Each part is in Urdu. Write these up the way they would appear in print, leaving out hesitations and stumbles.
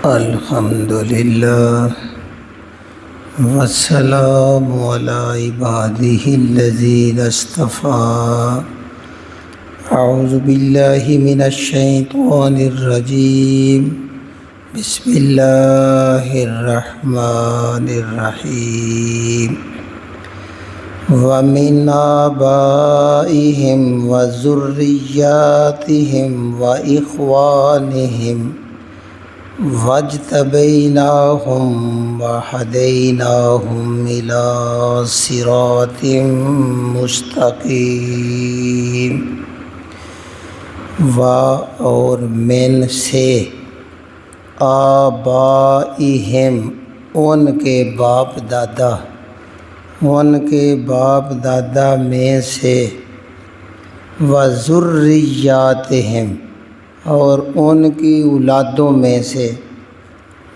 الحمد للہ والسلام علی عبادہ الذین اصطفیٰ۔ اعوذ باللہ من الشیطان الرجیم، بسم اللہ الرحمن الرحیم۔ وَمِنْ آبائِهِمْ وَذُرِّيَّاتِهِمْ وَإِخْوَانِهِمْ وَاجْتَبَيْنَاهُمْ وَهَدَيْنَاهُمْ إِلَىٰ صِرَاطٍ مستقیم۔ اور من سے، آبائہم ان کے باپ دادا میں سے، وذریاتہم اور ان کی اولادوں میں سے،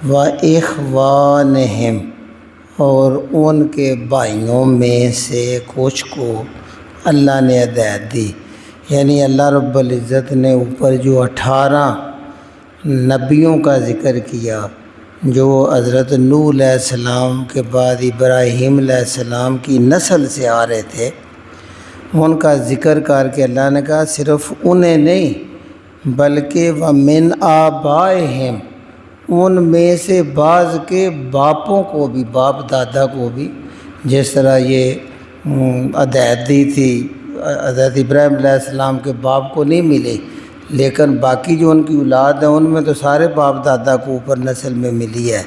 واخوانہم اور ان کے بھائیوں میں سے کچھ کو اللہ نے ہدایت دی۔ یعنی اللہ رب العزت نے اوپر جو 18 نبیوں کا ذکر کیا جو حضرت نوح علیہ السلام کے بعد ابراہیم علیہ السلام کی نسل سے آ رہے تھے، ان کا ذکر کر کے اللہ نے کہا صرف انہیں نہیں بلکہ وَمِنْ آبائِهِمْ ان میں سے بعض کے باپوں کو بھی، باپ دادا کو بھی، جس طرح یہ ہدایت دی تھی حضرت ابراہیم علیہ السلام کے باپ کو نہیں ملی، لیکن باقی جو ان کی اولاد ہیں ان میں تو سارے باپ دادا کو اوپر نسل میں ملی ہے۔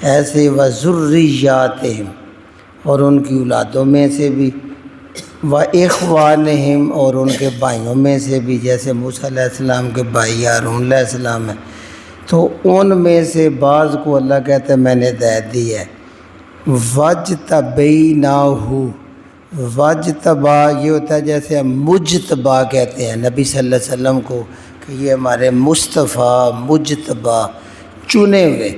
ایسے وذریاتہم اور ان کی اولادوں میں سے بھی، واخوانہم اور ان کے بھائیوں میں سے بھی، جیسے موسیٰ علیہ السلام کے بھائی ہارون علیہ السلام ہیں، تو ان میں سے بعض کو اللہ کہتا ہے میں نے ہدایت دی ہے۔ واجتبیناہ، واجتبا یہ ہوتا ہے جیسے ہم مجتبا کہتے ہیں نبی صلی اللہ علیہ وسلم کو کہ یہ ہمارے مصطفیٰ مجتبا چنے ہوئے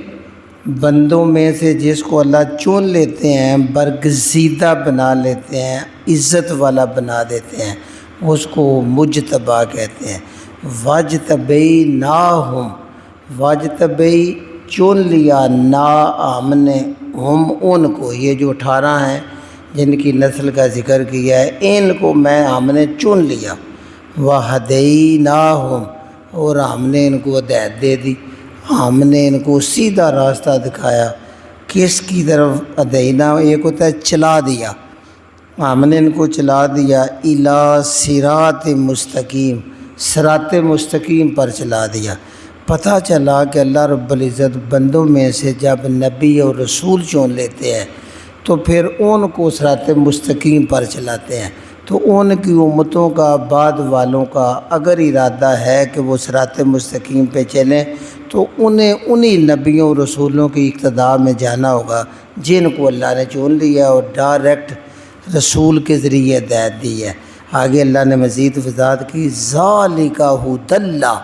بندوں میں سے جس کو اللہ چن لیتے ہیں، برگزیدہ بنا لیتے ہیں، عزت والا بنا دیتے ہیں، اس کو مجتبا کہتے ہیں۔ واجتبیناہم، واجتبی چن لیا، نا ہم نے، ہم ان کو، یہ جو 18 ہیں جن کی نسل کا ذکر کیا ہے ان کو ہم نے چن لیا۔ وَہَدَيْنَاهُمْ اور ہم نے ان کو ہدایت دے دی، ہم نے ان کو سیدھا راستہ دکھایا۔ کس کی طرف ہدینا؟ ایک ہوتا ہے چلا دیا، ہم نے ان کو چلا دیا، اِلیٰ صراط مستقیم، صراط مستقیم پر چلا دیا۔ پتہ چلا کہ اللہ رب العزت بندوں میں سے جب نبی اور رسول چن لیتے ہیں تو پھر ان کو صراط مستقیم پر چلاتے ہیں۔ تو ان کی امتوں کا، بعد والوں کا اگر ارادہ ہے کہ وہ صراط مستقیم پہ چلیں تو انہیں انہی نبیوں اور رسولوں کی اقتداء میں جانا ہوگا جن کو اللہ نے چن لیا اور ڈائریکٹ رسول کے ذریعے ہدایت دی ہے۔ آگے اللہ نے مزید وضاحت کی، ذَلِکَ هُدَى اللَّهِ،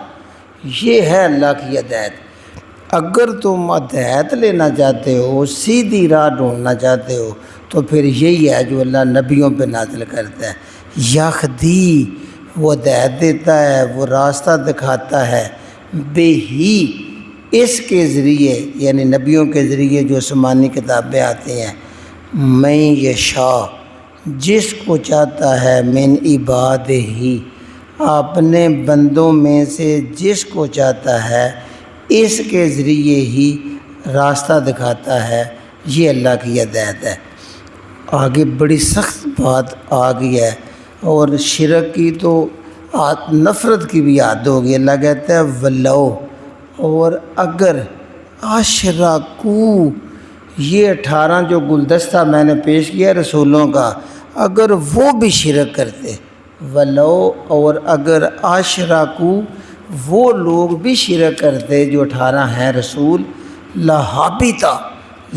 یہ ہے اللہ کی ہدایت۔ اگر تم ہدایت لینا چاہتے ہو، سیدھی راہ ڈھونڈنا چاہتے ہو تو پھر یہی ہے جو اللہ نبیوں پہ نازل کرتا ہے۔ یہدی، وہ ہدایت دیتا ہے، وہ راستہ دکھاتا ہے، بہی، اس کے ذریعے یعنی نبیوں کے ذریعے جو آسمانی کتابیں آتی ہیں، من یشاء جس کو چاہتا ہے، من عبادہ اپنے بندوں میں سے جس کو چاہتا ہے، اس کے ذریعے ہی راستہ دکھاتا ہے۔ یہ اللہ کی ہدایت ہے۔ آگے بڑی سخت بات آ گئی ہے، اور شرک کی تو نفرت کی بھی حد ہوگی۔ اللہ کہتا ہے ولو، اور اگر، اشرکو، یہ 18 جو گلدستہ میں نے پیش کیا رسولوں کا، اگر وہ بھی شرک کرتے، ولو اور اگر، اشرکو وہ لوگ بھی شرک کرتے جو 18 ہیں رسول، لَحَبِطَ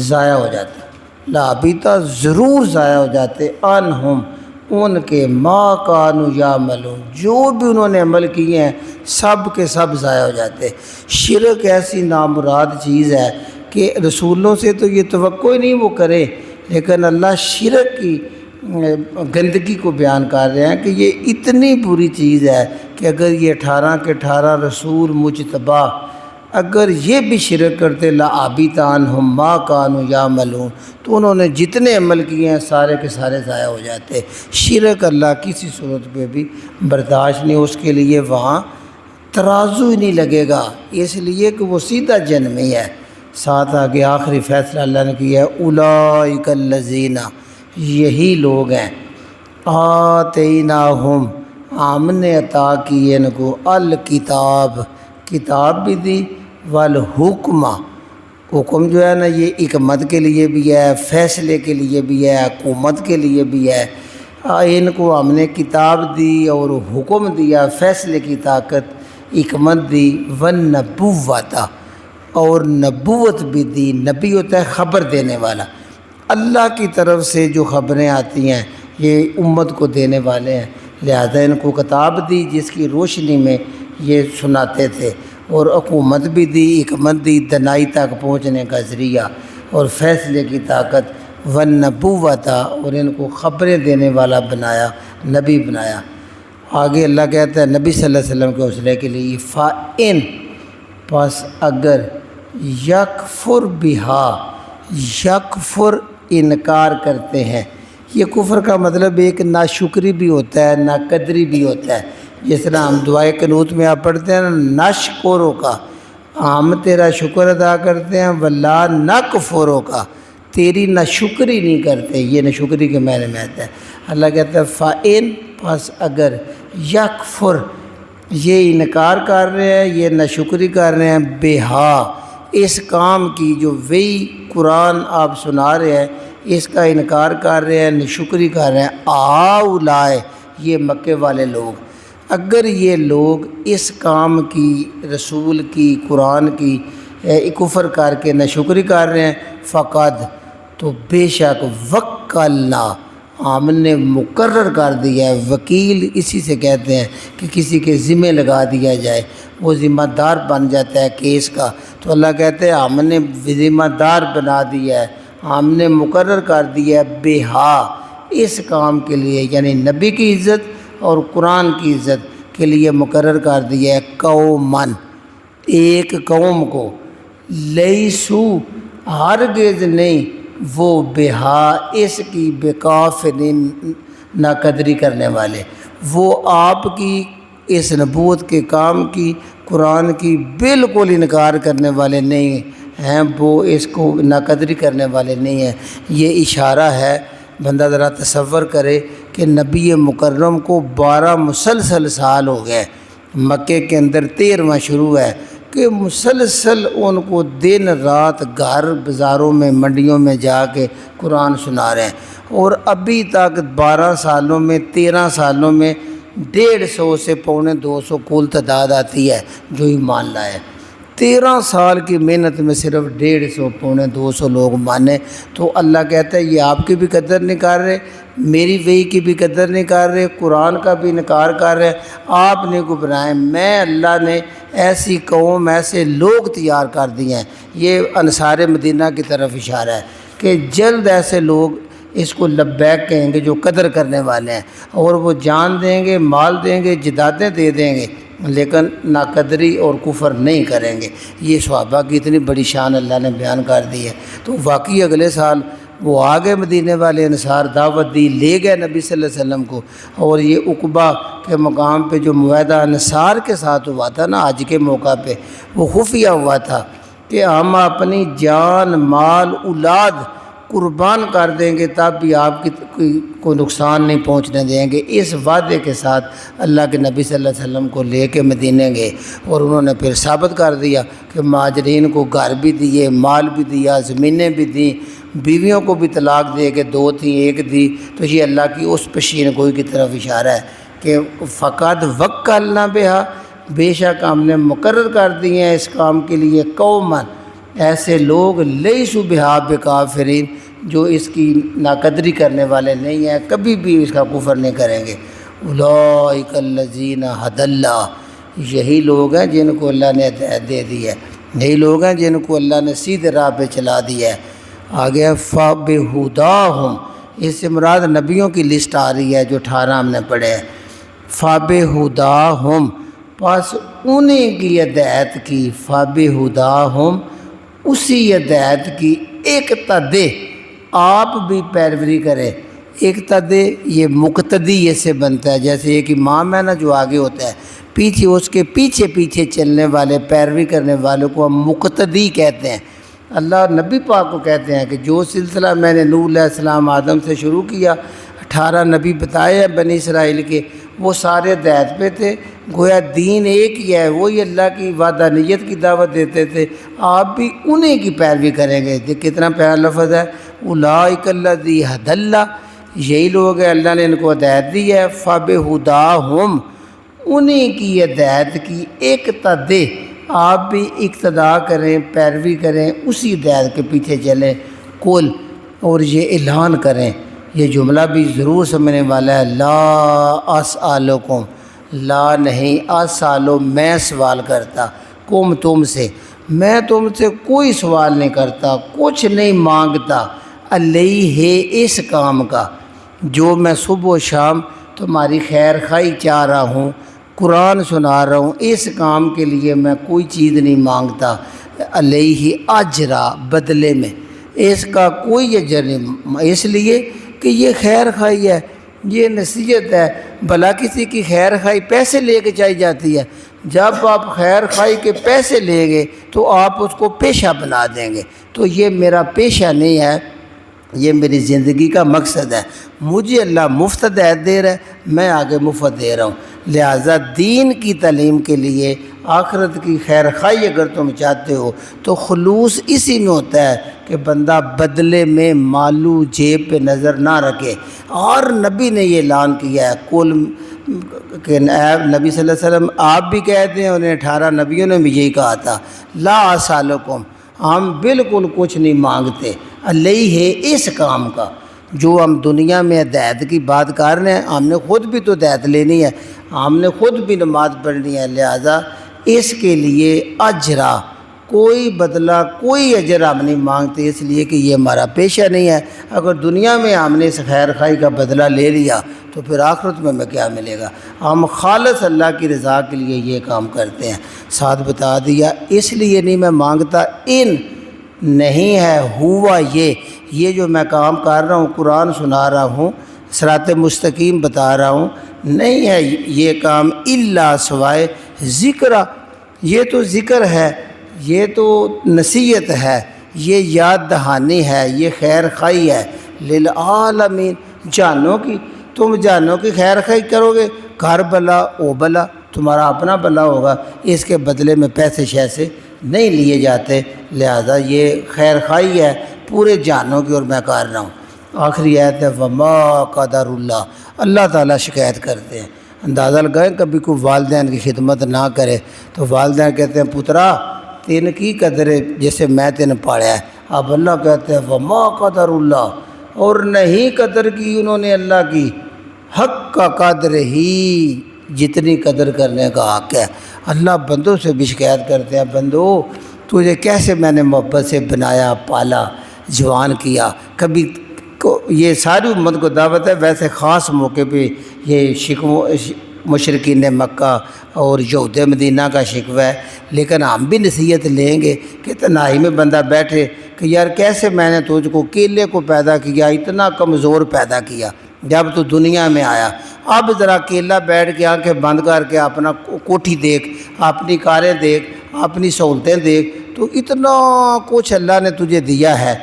ضائع ہو جاتا، لَحَبِطَ ضرور ضائع ہو جاتے، عنہم ان کے، ما کانوا یعملون جو بھی انہوں نے عمل کیے ہیں سب کے سب ضائع ہو جاتے۔ شرک ایسی نامراد چیز ہے کہ رسولوں سے تو یہ توقع ہی نہیں وہ کرے، لیکن اللہ شرک کی گندگی کو بیان کر رہے ہیں کہ یہ اتنی بری چیز ہے کہ اگر یہ 18 کے 18 رسول مجتبی اگر یہ بھی شرک کرتے لعابطان ہم ما کانوا یعملون، تو انہوں نے جتنے عمل کیے ہیں سارے کے سارے ضائع ہو جاتے۔ شرک اللہ کسی صورت پہ بھی برداشت نہیں، اس کے لیے وہاں ترازو ہی نہیں لگے گا، اس لیے کہ وہ سیدھا جنمی ہے۔ ساتھ آگے آخری فیصلہ اللہ نے کیا ہے اولئک الذین، یہی لوگ ہیں آتیناہم، ہم نے عطا کی ان کو الکتاب، کتاب بھی دی، والحکمہ، حکم جو ہے نا یہ حکمت کے لیے بھی ہے، فیصلے کے لیے بھی ہے، حکومت کے لیے بھی ہے۔ ان کو ہم نے کتاب دی اور حکم دیا، فیصلے کی طاقت، حکمت دی، والنبوۃ، اور نبوت بھی دی۔ نبی ہوتا ہے خبر دینے والا، اللہ کی طرف سے جو خبریں آتی ہیں یہ امت کو دینے والے ہیں، لہذا ان کو کتاب دی جس کی روشنی میں یہ سناتے تھے، اور حکومت بھی دی، حکمت دی، دنائی تک پہنچنے کا ذریعہ اور فیصلے کی طاقت، والنبوۃ، اور ان کو خبریں دینے والا بنایا، نبی بنایا۔ آگے اللہ کہتا ہے نبی صلی اللہ علیہ وسلم کے حوصلے کے لیے فَإِن، پس اگر، یکفر بہا، یکفر انکار کرتے ہیں۔ یہ کفر کا مطلب ایک ناشکری بھی ہوتا ہے، ناقدری بھی ہوتا ہے، جس طرح ہم دعائے قنوت میں آپ پڑھتے ہیں نشکرو کا، ہم تیرا شکر ادا کرتے ہیں، ولا نکفرو کا، تیری ناشکری نہیں کرتے، یہ ناشکری کے معنی میں آتا ہے۔ اللہ کہتا ہے فَإِن، پس اگر، یکفر، یہ انکار کر رہے ہیں، یہ ناشکری کر رہے ہیں، بہا، اس کام کی جو وہی قرآن آپ سنا رہے ہیں اس کا انکار کر رہے ہیں، ناشکری کر رہے ہیں، آؤلائے، یہ مکے والے لوگ، اگر یہ لوگ اس کام کی، رسول کی، قرآن کی کفر کر کے ناشکری کر رہے ہیں، فقد، تو بے شک، وکلنا، ہم نے مقرر کر دیا ہے، وکیل اسی سے کہتے ہیں کہ کسی کے ذمہ لگا دیا جائے، وہ ذمہ دار بن جاتا ہے کیس کا، تو اللہ کہتے ہیں ہم نے ذمہ دار بنا دیا ہے، ہم نے مقرر کر دیا ہے، بہا، اس کام کے لیے، یعنی نبی کی عزت اور قرآن کی عزت کے لیے مقرر کر دیا ہے، قومن، ایک قوم کو، لیسو، ہرگز نہیں، وہ بہا، اس کی بکافرین، ناقدری کرنے والے، وہ آپ کی اس نبوت کے کام کی، قرآن کی بالکل انکار کرنے والے نہیں ہیں، وہ اس کو ناقدری کرنے والے نہیں ہیں۔ یہ اشارہ ہے، بندہ ذرا تصور کرے کہ نبی مکرم کو 12 مسلسل سال ہو گئے، مکے کے اندر 13واں شروع ہے، کہ مسلسل ان کو دن رات گھر بازاروں میں، منڈیوں میں جا کے قرآن سنا رہے ہیں، اور ابھی تک 12 سالوں میں، 13 سالوں میں 150 سے 250 کل تعداد آتی ہے جو ایمان لائے۔ 13 سال کی محنت میں صرف 150 200 لوگ مانے، تو اللہ کہتا ہے یہ آپ کی بھی قدر نہیں کر رہے، میری وحی کی بھی قدر نہیں کر رہے، قرآن کا بھی انکار کر رہے، آپ نے کو بنائے، میں اللہ نے ایسی قوم، ایسے لوگ تیار کر دیے ہیں۔ یہ انصار مدینہ کی طرف اشارہ ہے کہ جلد ایسے لوگ اس کو لبیک کہیں گے جو قدر کرنے والے ہیں، اور وہ جان دیں گے، مال دیں گے، جدادیں دے دیں گے، لیکن ناقدری اور کفر نہیں کریں گے۔ یہ صحابہ کی اتنی بڑی شان اللہ نے بیان کر دی ہے۔ تو واقعی اگلے سال وہ آگے مدینے والے انصار، دعوت دی، لے گئے نبی صلی اللہ علیہ وسلم کو، اور یہ عقبہ کے مقام پہ جو معاہدہ انصار کے ساتھ ہوا تھا نا حج کے موقع پہ، وہ خفیہ ہوا تھا کہ ہم اپنی جان، مال، اولاد قربان کر دیں گے تب بھی آپ کی کوئی نقصان نہیں پہنچنے دیں گے۔ اس وعدے کے ساتھ اللہ کے نبی صلی اللہ علیہ وسلم کو لے کے مدینے گئے، اور انہوں نے پھر ثابت کر دیا کہ مہاجرین کو گھر بھی دیے، مال بھی دیا، زمینیں بھی دیں، بیویوں کو بھی طلاق دے کے 2 تھیں 1 دی۔ تو یہ اللہ کی اس پشین گوئی کی طرف اشارہ ہے کہ فقط وکلنا بہا، بے شک ہم نے مقرر کر دیے ہیں اس کام کے لیے، قومن، ایسے لوگ، لیسو بہا بکافرین، جو اس کی ناقدری کرنے والے نہیں ہیں، کبھی بھی اس کا کفر نہیں کریں گے۔ اولئک الذین ھدی اللہ، یہی لوگ ہیں جن کو اللہ نے ہدایت دے دی ہے، یہی لوگ ہیں جن کو اللہ نے سیدھے راہ پہ چلا دیا ہے۔ آگے فبہداہم، اس سے مراد نبیوں کی لسٹ آ رہی ہے جو 18 ہم نے پڑھے ہیں۔ فبہداہم، پس انہیں کی ہدایت کی فَبِہُدَاهُمْ، اسی ہدایت کی اقتدے، آپ بھی پیروی کریں۔ اقتدے یہ مقتدی یہ سے بنتا ہے، جیسے ایک امام ہے نا جو آگے ہوتا ہے، پیچھے اس کے پیچھے پیچھے چلنے والے پیروی کرنے والوں کو ہم مقتدی کہتے ہیں۔ اللہ نبی پاک کو کہتے ہیں کہ جو سلسلہ میں نے نوح علیہ السلام آدم سے شروع کیا، 18 نبی بتائے ہیں بنی اسرائیل کے، وہ سارے ہدایت پہ تھے، گویا دین ایک ہی ہے، وہی اللہ کی وحدانیت کی دعوت دیتے تھے، آپ بھی انہیں کی پیروی کریں گے۔ کتنا پیارا لفظ ہے، اولئک الذی ھدی اللہ، یہی لوگ ہیں اللہ نے ان کو ہدایت دی ہے، فَبِہُدَاهُمْ، انہیں کی ہدایت کی اقتدے، آپ بھی اقتدا کریں، پیروی کریں، اسی ہدایت کے پیچھے چلیں۔ کل، اور یہ اعلان کریں، یہ جملہ بھی ضرور سمجھنے والا ہے، لا اسألکم، لا نہیں، اسالو میں سوال کرتا، کم تم سے، میں تم سے کوئی سوال نہیں کرتا، کچھ نہیں مانگتا، علیہ اس کام کا جو میں صبح و شام تمہاری خیر خواہی چاہ رہا ہوں، قرآن سنا رہا ہوں، اس کام کے لیے میں کوئی چیز نہیں مانگتا، علیہ اجرا، بدلے میں اس کا کوئی اجر نہیں، اس لیے کہ یہ خیر خواہی ہے، یہ نصیحت ہے۔ بھلا کسی کی خیر خواہی پیسے لے کے چاہی جاتی ہے؟ جب آپ خیر خواہی کے پیسے لیں گے تو آپ اس کو پیشہ بنا دیں گے، تو یہ میرا پیشہ نہیں ہے، یہ میری زندگی کا مقصد ہے، مجھے اللہ مفت ہدایت دے رہا ہے، میں آگے مفت دے رہا ہوں۔ لہٰذا دین کی تعلیم کے لیے، آخرت کی خیر خواہی اگر تم چاہتے ہو تو خلوص اسی میں ہوتا ہے کہ بندہ بدلے میں مالو جیب پہ نظر نہ رکھے۔ اور نبی نے یہ اعلان کیا ہے، کل کہ نبی صلی اللہ علیہ وسلم آپ بھی کہتے ہیں، انہیں 18 نبیوں نے بھی یہی کہا تھا، لا اسالکم، ہم بالکل کچھ نہیں مانگتے، علیہ اس کام کا جو ہم دنیا میں ہدایت کی بات کر رہے ہیں، ہم نے خود بھی تو ہدایت لینی ہے، ہم نے خود بھی نماز پڑھنی ہے، لہذا اس کے لیے اجرا، کوئی بدلہ کوئی اجر ہم نہیں مانگتے، اس لیے کہ یہ ہمارا پیشہ نہیں ہے۔ اگر دنیا میں ہم نے اس خیر خواہی کا بدلہ لے لیا تو پھر آخرت میں ہمیں کیا ملے گا؟ ہم خالص اللہ کی رضا کے لیے یہ کام کرتے ہیں۔ ساتھ بتا دیا، اس لیے نہیں میں مانگتا، ان نہیں ہے، ہوا یہ جو میں کام کر رہا ہوں، قرآن سنا رہا ہوں، صراط مستقیم بتا رہا ہوں، نہیں ہے یہ کام الا سوائے ذکر، یہ تو ذکر ہے، یہ تو نصیحت ہے، یہ یاد دہانی ہے، یہ خیر خواہی ہے، للعالمین، جانوں کی، تم جانوں کی خیر خواہی کرو گے، گھر بلا او بلا، تمہارا اپنا بلا ہوگا، اس کے بدلے میں پیسے شیسے نہیں لیے جاتے، لہذا یہ خیر خواہی ہے پورے جانوں کی، اور میں کر رہا ہوں۔ آخری آیت ہے وما قدر اللہ، اللہ تعالیٰ شکایت کرتے ہیں، اندازہ لگائیں کبھی کوئی والدین کی خدمت نہ کرے تو والدین کہتے ہیں پترا تین کی قدر ہے جیسے میں تین پاڑیا ہے، اب اللہ کہتے ہیں وما قدر اللہ، اور نہیں قدر کی انہوں نے اللہ کی، حق کا قدر ہی، جتنی قدر کرنے کا حق ہے۔ اللہ بندوں سے بھی شکایت کرتے ہیں، بندو تجھے کیسے میں نے محبت سے بنایا، پالا، جوان کیا، کبھی یہ ساری امت کو دعوت ہے، ویسے خاص موقع پہ یہ مشرکین مکہ اور یہود مدینہ کا شکوہ ہے، لیکن ہم بھی نصیحت لیں گے کہ تنہائی میں بندہ بیٹھے کہ یار کیسے میں نے تجھ کو کیلے کو پیدا کیا، اتنا کمزور پیدا کیا جب تو دنیا میں آیا، اب ذرا کیلا بیٹھ کے آنکھیں بند کر کے اپنا کوٹھی دیکھ، اپنی کاریں دیکھ، اپنی سہولتیں دیکھ، تو اتنا کچھ اللہ نے تجھے دیا ہے،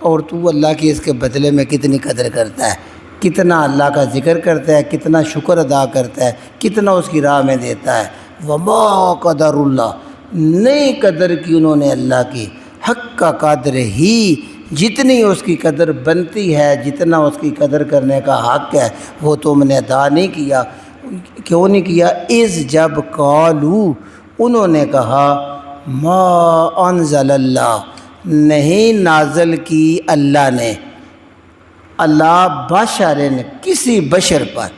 اور تو اللہ کی اس کے بدلے میں کتنی قدر کرتا ہے، کتنا اللہ کا ذکر کرتا ہے، کتنا شکر ادا کرتا ہے، کتنا اس کی راہ میں دیتا ہے۔ وما قدر اللہ، نہیں قدر کی انہوں نے اللہ کی، حق کا قدر ہی، جتنی اس کی قدر بنتی ہے، جتنا اس کی قدر کرنے کا حق ہے وہ تم نے ادا نہیں کیا۔ کیوں نہیں کیا؟ اذ جب قالو، انہوں نے کہا ما انزل اللہ، نہیں نازل کی اللہ نے، اللہ بشرن، کسی بشر پر،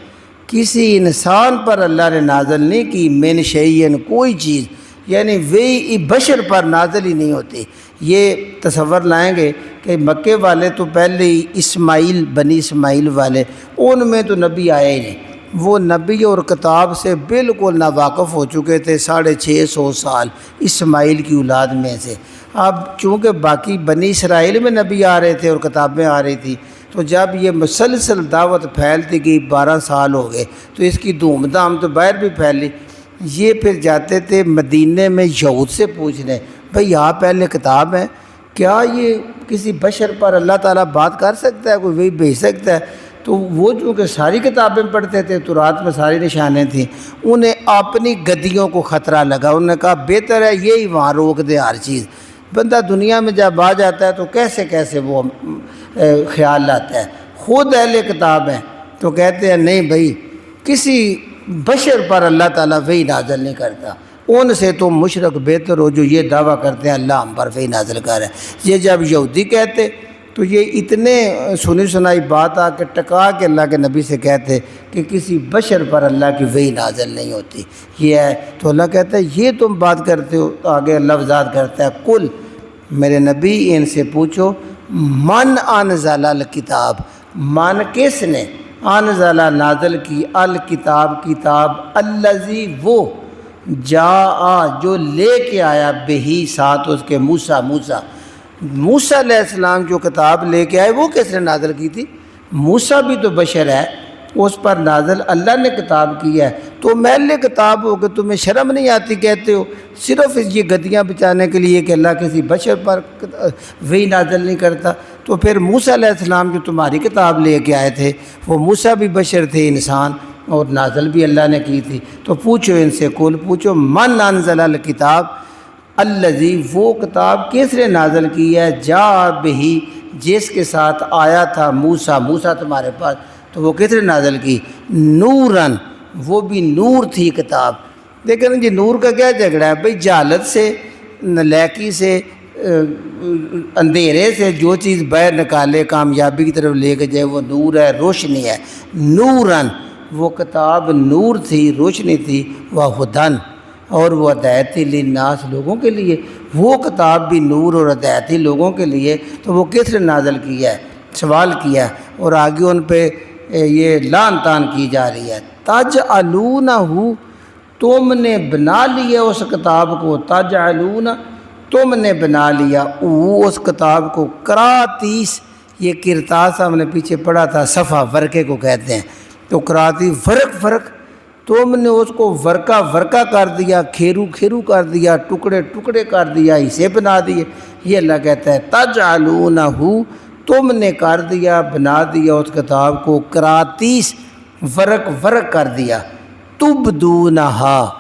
کسی انسان پر اللہ نے نازل نہیں کی، من شیئن، کوئی چیز، یعنی وہی بشر پر نازل ہی نہیں ہوتی۔ یہ تصور لائیں گے کہ مکے والے تو پہلے ہی اسماعیل، بنی اسماعیل والے، ان میں تو نبی آئے ہی نہیں، وہ نبی اور کتاب سے بالکل ناواقف ہو چکے تھے 650 سال اسماعیل کی اولاد میں سے۔ اب چونکہ باقی بنی اسرائیل میں نبی آ رہے تھے اور کتابیں آ رہی تھی، تو جب یہ مسلسل دعوت پھیلتی گئی 12 سال ہو گئے تو اس کی دھوم دھام تو باہر بھی پھیلی۔ یہ پھر جاتے تھے مدینے میں یہود سے پوچھنے، بھئی یہاں پہلے کتاب ہے، کیا یہ کسی بشر پر اللہ تعالیٰ بات کر سکتا ہے، کوئی وہی بھیج سکتا ہے؟ تو وہ چونکہ ساری کتابیں پڑھتے تھے، تورات میں ساری نشانیں تھیں، انہیں اپنی گدیوں کو خطرہ لگا۔ انہوں نے کہا بہتر ہے یہی وہاں روک دے ہر چیز۔ بندہ دنیا میں جب آ جاتا ہے تو کیسے کیسے وہ خیال لاتا ہے۔ خود اہل کتاب ہیں تو کہتے ہیں نہیں بھائی، کسی بشر پر اللہ تعالیٰ وحی نازل نہیں کرتا، ان سے تم مشرک بہتر ہو جو یہ دعویٰ کرتے ہیں اللہ ہم پر وحی نازل کر ہے۔ یہ جب یہودی کہتے تو یہ اتنے سنی سنائی بات آ کے ٹکا کے اللہ کے نبی سے کہتے کہ کسی بشر پر اللہ کی وحی نازل نہیں ہوتی، یہ ہے۔ تو اللہ کہتا ہے یہ تم بات کرتے ہو، تو آگے لفظات کرتا ہے کل، میرے نبی ان سے پوچھو من انزل الکتاب، من کس نے، انزل نازل کی، الکتاب کتاب، الذی وہ، جاء جو لے کے آیا، بہی ساتھ اس کے، موسیٰ علیہ السلام جو کتاب لے کے آئے وہ کس نے نازل کی تھی؟ موسیٰ بھی تو بشر ہے، اس پر نازل اللہ نے کتاب کی ہے۔ تو محل کتاب ہو کہ تمہیں شرم نہیں آتی کہتے ہو صرف یہ گدیاں بچانے کے لیے کہ اللہ کسی بشر پر وحی نازل نہیں کرتا؟ تو پھر موسیٰ علیہ السلام جو تمہاری کتاب لے کے آئے تھے وہ موسیٰ بھی بشر تھے، انسان، اور نازل بھی اللہ نے کی تھی۔ تو پوچھو ان سے، کل پوچھو من انزل الکتاب الذی، وہ کتاب کس نے نازل کی ہے، جاء بہی جس کے ساتھ آیا تھا موسیٰ تمہارے پاس، تو وہ کس نے نازل کی، نوراً، وہ بھی نور تھی کتاب۔ لیکن جی نور کا کیا جھگڑا ہے بھئی، جہالت سے، نالیکی سے، اندھیرے سے جو چیز باہر نکالے کامیابی کی طرف لے کے جائے وہ نور ہے، روشنی ہے۔ نوراً، وہ کتاب نور تھی، روشنی تھی، وہدن، اور وہ ہدایت تھی، للناس، لوگوں کے لیے۔ وہ کتاب بھی نور اور ہدایت تھی لوگوں کے لیے، تو وہ کس نے نازل کیا ہے، سوال کیا ہے، اور آگے ان پہ یہ لعن طعن کی جا رہی ہے۔ تجعلونہ، تم نے بنا لیا اس کتاب کو، تجعلون، تم نے بنا لیا اس کتاب کو، کراتیس، یہ کرتاس ہم نے پیچھے پڑھا تھا، صفحہ ورقے کو کہتے ہیں، تو کراتی فرق، تم نے اس کو ورقہ کر دیا، کھیرو کر دیا، ٹکڑے کر دیا، حصے بنا دیے۔ یہ اللہ کہتا ہے تجعلونہ، تم نے کر دیا، بنا دیا اس کتاب کو، کراتیس، ورق کر دیا، تبدونہا،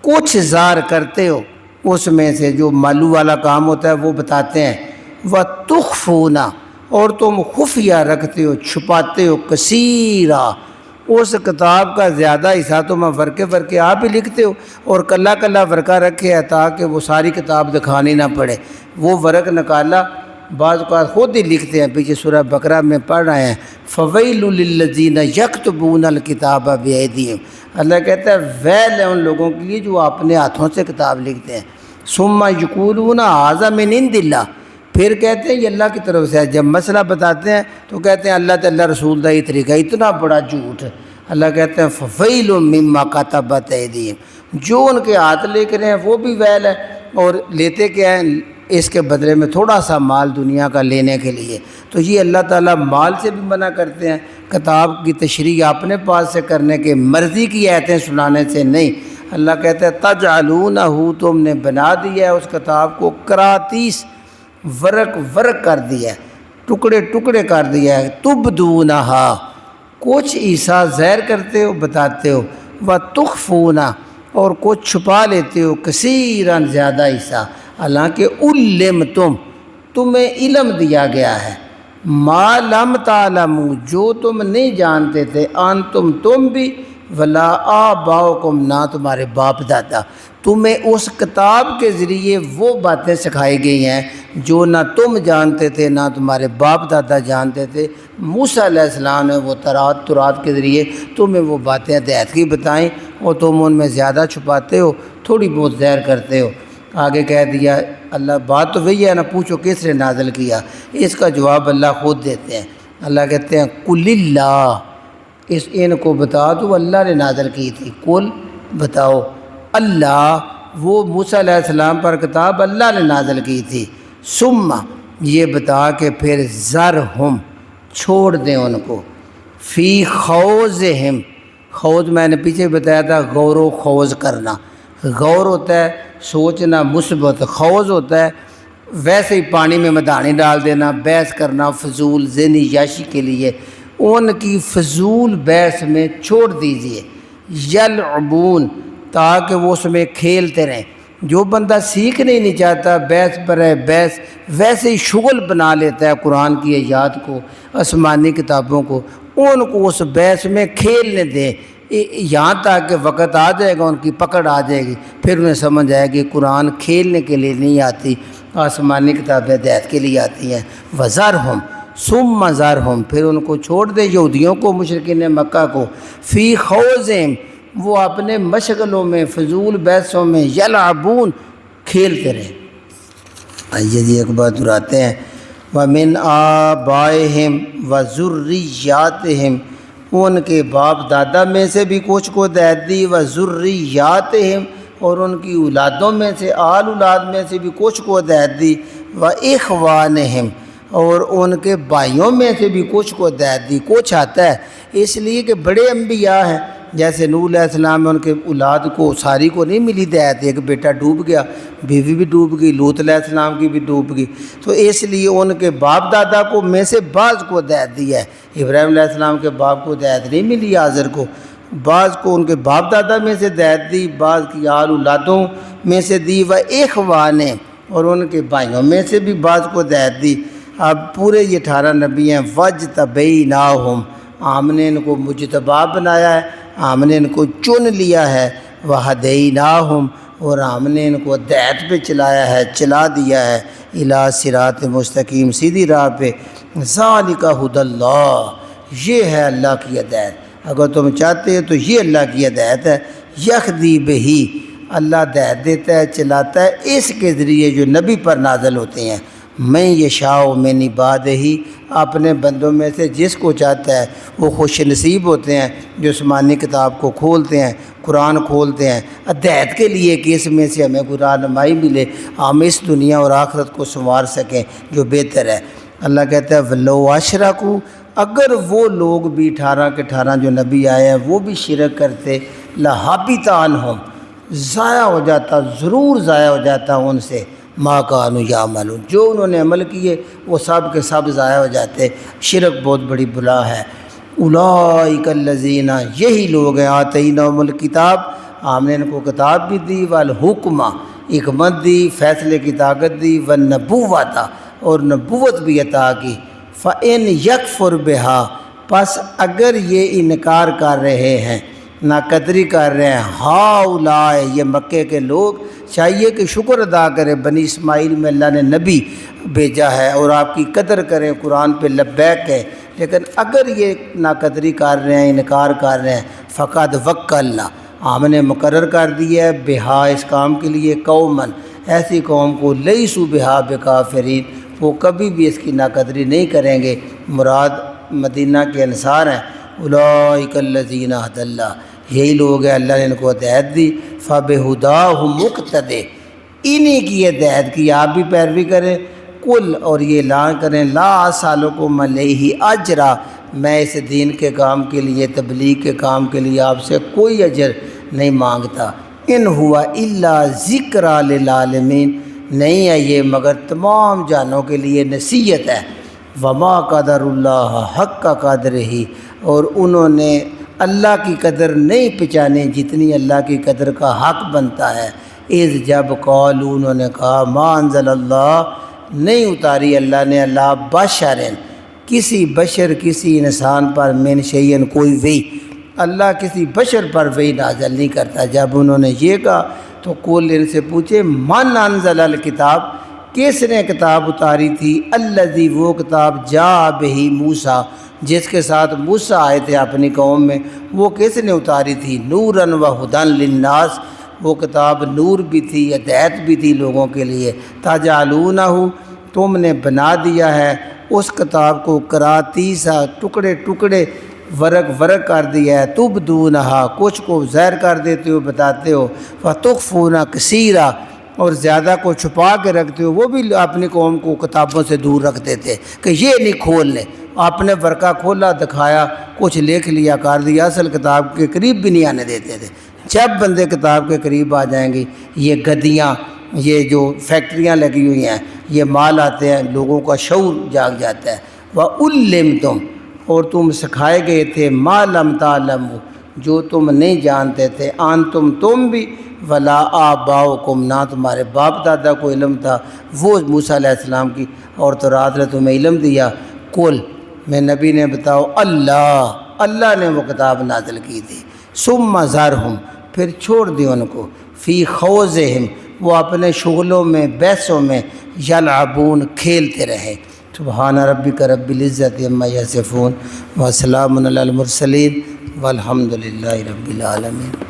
کچھ ظاہر کرتے ہو اس میں سے، جو مالو والا کام ہوتا ہے وہ بتاتے ہیں، وتخفونہ، اور تم خفیہ رکھتے ہو، چھپاتے ہو، کثیرا، اس کتاب کا زیادہ حصہ تم ورقے آپ ہی لکھتے ہو، اور کلا ورقہ رکھے ہے تاکہ وہ ساری کتاب دکھانی نہ پڑے۔ وہ ورق نکالا، بعض اوقات خود ہی لکھتے ہیں، پیچھے سورہ بقرہ میں پڑھ رہے ہیں، فویل للذین یکتبون الکتاب بایدیہم، اللہ کہتا ہے ویل ہے ان لوگوں کے لیے جو اپنے ہاتھوں سے کتاب لکھتے ہیں، ثم یقولون ھذا من عند اللہ، پھر کہتے ہیں یہ اللہ کی طرف سے ہے۔ جب مسئلہ بتاتے ہیں تو کہتے ہیں اللہ رسول دا ہی طریقہ، اتنا بڑا جھوٹ۔ اللہ کہتے ہیں فویل مما کتبت ایدیہم، جو ان کے ہاتھ لکھ رہے ہیں وہ بھی ویل ہے، اور لیتے کیا ہیں، اس کے بدلے میں تھوڑا سا مال دنیا کا لینے کے لیے۔ تو یہ اللہ تعالیٰ مال سے بھی منع کرتے ہیں، کتاب کی تشریح اپنے پاس سے کرنے کے، مرضی کی آیتیں سنانے سے نہیں۔ اللہ کہتا ہے تجعلونہ، تم نے بنا دیا ہے اس کتاب کو، کراتیس، ورق کر دیا ہے، ٹکڑے کر دیا ہے، تبدونہا، کچھ حصہ ظاہر کرتے ہو، بتاتے ہو، وتخفونہ، اور کچھ چھپا لیتے ہو، کثیراً، زیادہ حصہ، حالانکہ علمتم، تمہیں علم دیا گیا ہے، ما لم تعلموا، جو تم نہیں جانتے تھے، انتم، تم بھی، ولا آباؤکم، نہ تمہارے باپ دادا، تمہیں اس کتاب کے ذریعے وہ باتیں سکھائی گئی ہیں جو نہ تم جانتے تھے نہ تمہارے باپ دادا جانتے تھے۔ موسیٰ علیہ السلام نے وہ تورات کے ذریعے تمہیں وہ باتیں ہدایت کی بتائیں، اور تم ان میں زیادہ چھپاتے ہو، تھوڑی بہت ظاہر کرتے ہو۔ آگے کہہ دیا اللہ، بات تو وہی ہے نا، پوچھو کس نے نازل کیا، اس کا جواب اللہ خود دیتے ہیں۔ اللہ کہتے ہیں قل اللہ، ان کو بتا تو اللہ نے نازل کی تھی۔ قل بتاؤ، اللہ وہ موسیٰ علیہ السلام پر کتاب اللہ نے نازل کی تھی، ثم یہ بتا کہ پھر ذرہم چھوڑ دیں ان کو، فی خوضہم، خوض میں نے پیچھے بتایا تھا غور و خوض کرنا، غور ہوتا ہے سوچنا مثبت، خوض ہوتا ہے ویسے ہی پانی میں مدانی ڈال دینا، بحث کرنا فضول ذہنی یاشی کے لیے، ان کی فضول بحث میں چھوڑ دیجئے، یلعبون تاکہ وہ اس میں کھیلتے رہیں۔ جو بندہ سیکھنا ہی نہیں چاہتا بحث پر ہے بحث، ویسے ہی شغل بنا لیتا ہے قرآن کی آیات کو، آسمانی کتابوں کو، ان کو اس بحث میں کھیلنے دیں، یہاں تک کہ وقت آ جائے گا ان کی پکڑ آ جائے گی، پھر انہیں سمجھ آئے گی قرآن کھیلنے کے لیے نہیں آتی، آسمانی کتابیں ہدایت کے لیے آتی ہیں۔ وَذَرْهُمْ ثُمَّ ذَرْهُمْ پھر ان کو چھوڑ دے یہودیوں کو، مشرکین مکہ کو، فی خوضہم وہ اپنے مشغلوں میں فضول بحثوں میں، یلعبون کھیلتے رہے۔ آئیے جی ایک بات دہراتے ہیں، وَمِنْ آبائہم وَذُرِّيَّاتِہم ان کے باپ دادا میں سے بھی کچھ کو ہدایت دی، وَذُرِّيَّاتِہم اور ان کی اولادوں میں سے، آل اولاد میں سے بھی کچھ کو ہدایت دی، وَإِخْوَانِہم اور ان کے بھائیوں میں سے بھی کچھ کو ہدایت دی۔ کچھ آتا ہے اس لیے کہ بڑے انبیاء ہیں، جیسے نوح علیہ السلام ان کے اولاد کو ساری کو نہیں ملی ہدایت، ایک بیٹا ڈوب گیا، بیوی بھی ڈوب گئی، لوط علیہ السلام کی بھی ڈوب گئی، تو اس لیے ان کے باپ دادا کو میں سے بعض کو ہدایت دی ہے۔ ابراہیم علیہ السلام کے باپ کو ہدایت نہیں ملی آزر کو، بعض کو ان کے باپ دادا میں سے ہدایت دی، بعض کی آل اولادوں میں سے دی، وَإِخْوَانِ اور ان کے بھائیوں میں سے بھی بعض کو ہدایت دی۔ اب پورے یہ 18 نبی ہیں، وَاجْتَبَيْنَاهُمْ ہم نے ان کو مجتبی بنایا ہے، ہم نے ان کو چن لیا ہے، وَهَدَيْنَاهُمْ اور ہم نے ان کو ہدایت پہ چلایا ہے، چلا دیا ہے، اِلَىٰ صراط مستقیم سیدھی راہ پہ۔ ذَلِكَ هُدَى اللَّهِ یہ ہے اللہ کی ہدایت، اگر تم چاہتے ہو تو یہ اللہ کی ہدایت ہے۔ یہدی بہی اللہ ہدایت دیتا ہے چلاتا ہے اس کے ذریعے جو نبی پر نازل ہوتے ہیں، میں یشاء من عبادہ اپنے بندوں میں سے جس کو چاہتا ہے، وہ خوش نصیب ہوتے ہیں جو آسمانی کتاب کو کھولتے ہیں، قرآن کھولتے ہیں ہدایت کے لیے کہ اس میں سے ہمیں کوئی رہنمائی ملے، ہم اس دنیا اور آخرت کو سنوار سکیں جو بہتر ہے۔ اللہ کہتا ہے وَلَوْ أَشْرَكُوا اگر وہ لوگ بھی 18 کے 18 جو نبی آئے ہیں وہ بھی شرک کرتے، لَحَبِطَ عَنْهُمْ ضائع ہو جاتا، ضرور ضائع ہو جاتا ان سے، ما کانوا یعملون جو انہوں نے عمل کیے وہ سب کے سب ضائع ہو جاتے۔ شرک بہت بڑی بلا ہے۔ اولئک الذین یہی لوگ ہیں، آتیناہم الکتاب ہم نے ان کو کتاب بھی دی، والحکمہ حکمت دی، فیصلے کی طاقت دی، والنبوۃ اور نبوت بھی عطا کی۔ فَإِنْ يَكْفُرْ بِهَا پس اگر یہ انکار کر رہے ہیں، ناقدری کر رہے ہیں، ہؤلاء یہ مکے کے لوگ، چاہیے کہ شکر ادا کریں بنی اسماعیل میں اللہ نے نبی بھیجا ہے اور آپ کی قدر کریں، قرآن پہ لبیک ہے، لیکن اگر یہ ناقدری کر رہے ہیں، انکار کر رہے ہیں، فقد وکلنا ہم نے مقرر کر دیا ہے بہا اس کام کے لیے، قومن ایسی قوم کو، لیسوا بہا بکافرین وہ کبھی بھی اس کی ناقدری نہیں کریں گے، مراد مدینہ کے انصار ہیں۔ اولئک الذین ھدی اللہ یہی لوگ ہیں اللہ نے ان کو ہدایت دی، فبہداہ مقتدی انہی کی ہدایت کی آپ بھی پیروی کریں، کل اور یہ اعلان کریں لا اسألکم علیہ اجرا میں اس دین کے کام کے لیے، تبلیغ کے کام کے لیے آپ سے کوئی اجر نہیں مانگتا، ان ہوا الا ذکری للعالمین نہیں ہے یہ مگر تمام جانوں کے لیے نصیحت ہے۔ وما قدر اللہ حق قدرہ اور انہوں نے اللہ کی قدر نہیں پہچانی جتنی اللہ کی قدر کا حق بنتا ہے۔ اذ جب قالوا انہوں نے کہا ما انزل اللہ نہیں اتاری اللہ نے اللہ بشرن کسی بشر کسی انسان پر من شیئن کوئی وحی اللہ کسی بشر پر وحی نازل نہیں کرتا۔ جب انہوں نے یہ کہا تو کل ان سے پوچھے من انزل الکتاب کس نے کتاب اتاری تھی، الذی وہ کتاب جاء بہ موسیٰ جس کے ساتھ موسیٰ آئے تھے اپنی قوم میں، وہ کس نے اتاری تھی، نوراً و ھدیٰ للناس وہ کتاب نور بھی تھی ہدایت بھی تھی لوگوں کے لیے، تجعلونہ تم نے بنا دیا ہے اس کتاب کو قراطیسا ٹکڑے ٹکڑے ورق ورق کر دیا ہے، تبدونہا کچھ کو ظاہر کر دیتے ہو، بتاتے ہو، فتخفون کثیرا اور زیادہ کو چھپا کے رکھتے ہو، وہ بھی اپنی قوم کو کتابوں سے دور رکھتے تھے کہ یہ نہیں کھولنے، آپ نے ورقہ کھولا دکھایا، کچھ لکھ لیا کر دیا، اصل کتاب کے قریب بھی نہیں آنے دیتے تھے۔ جب بندے کتاب کے قریب آ جائیں گے، یہ گدیاں، یہ جو فیکٹریاں لگی ہوئی ہیں، یہ مال آتے ہیں، لوگوں کا شعور جاگ جاتا ہے۔ وَعُلِّمْتُمْ اور تم سکھائے گئے تھے، مَا لَمْ تَعْلَمُوا جو تم نہیں جانتے تھے، تم بھی، وَلَا آبَاؤُكُمْ نہ تمہارے باپ دادا کو علم تھا، وہ موسیٰ علیہ السلام کی اور تورات نے تمہیں علم دیا۔ قُلْ میں نبی نے بتاؤ، اللہ نے وہ کتاب نازل کی تھی، ثُمَّ ذَرْهُمْ پھر چھوڑ دی ان کو، فی خوضہم وہ اپنے شغلوں میں، بحثوں میں، یلعبون کھیلتے رہے۔ سبحان ربک رب العزت عما یصفون وسلام علی المرسلین والحمد للہ رب العالمین۔